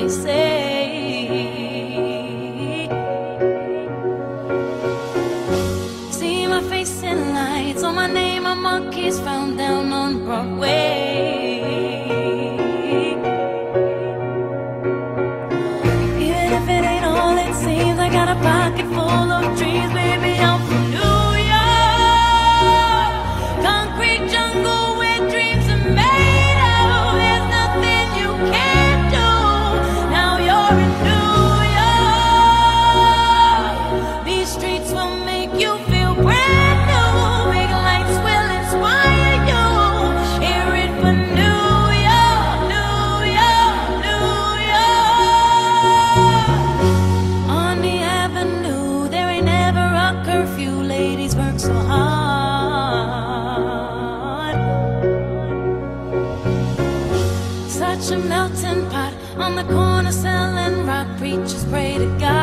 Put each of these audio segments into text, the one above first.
they say. See my face in lights, on my name a monkey's found down on Broadway. Even if it ain't all it seems, I got a pocket full of dreams, baby, I'm from New York. Concrete jungle where dreams are made of. There's nothing you can't do. Now you're in New York. These streets will make you feel brand new. Big lights will inspire you. Hear it for New York, New York, New York. On the avenue, there ain't never a curfew. Ladies work so hard. Such a melting pot on the corner selling rock. Preachers pray to God.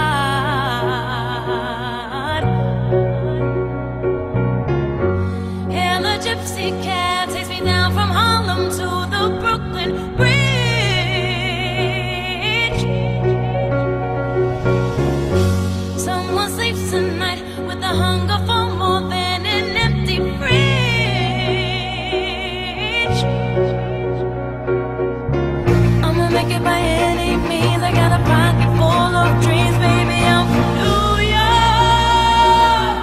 And the gypsy cab takes me down from Harlem to the Brooklyn Bridge. Someone sleeps tonight with the hunger for more than an empty fridge. I'ma make it by any means. I got a pocket full of dreams, baby, I'm from New York.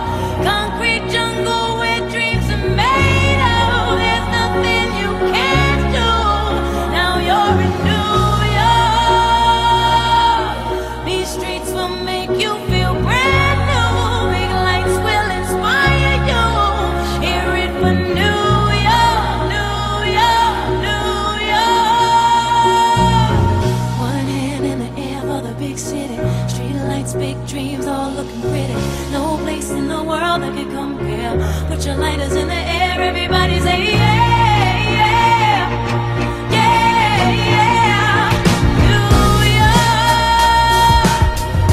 Concrete jungle where dreams are made of. There's nothing you can't do. Now you're in New York. These streets will make you feel brand new. Big lights will inspire you. Hear it for New York, New York, New York. One hand in the air for the big city. Street lights, big dreams, all looking pretty. No place in the world that can compare. Put your lighters in the air, everybody say yeah, yeah, yeah, yeah. New York,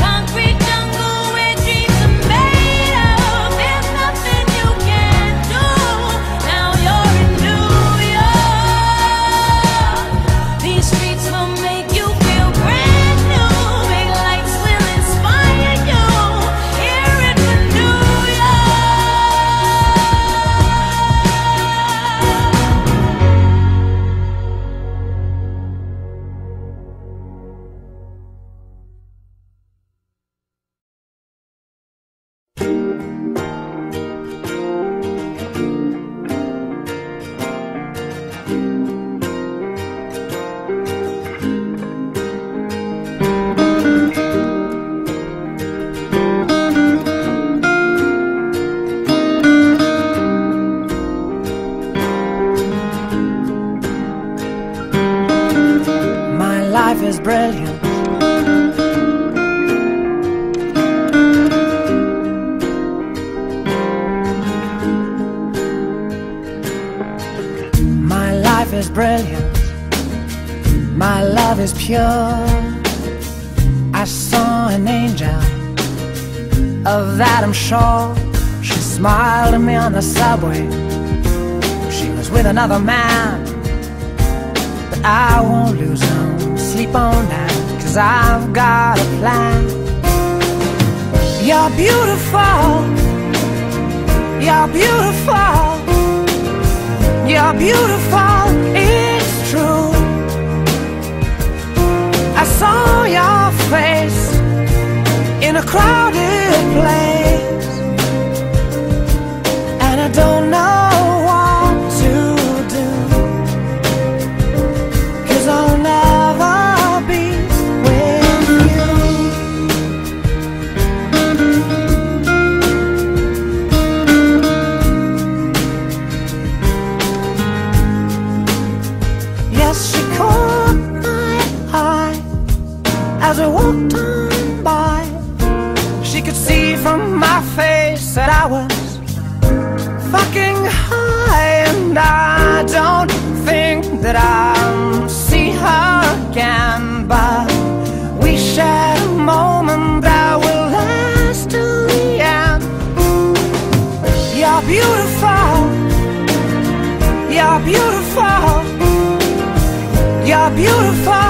concrete jungle where dreams are made of. There's nothing you can't do. Now you're in New York. These streets will make you feel brand new. Big lights will inspire you. Hear it for New My life is brilliant. My life is brilliant. My love is pure. I saw an angel, of that I'm sure. She smiled at me on the subway. She was with another man, but I won't lose no sleep on that, 'cause I've got a plan. You're beautiful. You're beautiful. You're beautiful, it's true. I saw your face in a crowded place, and I don't know what to do, 'cause I'll never be with you. Yes, she caught my eye as we walked on by. She could see from my face that I was fucking high, and I don't think that I'll see her again, but we shared a moment that will last till the end. You're beautiful. You're beautiful. You're beautiful.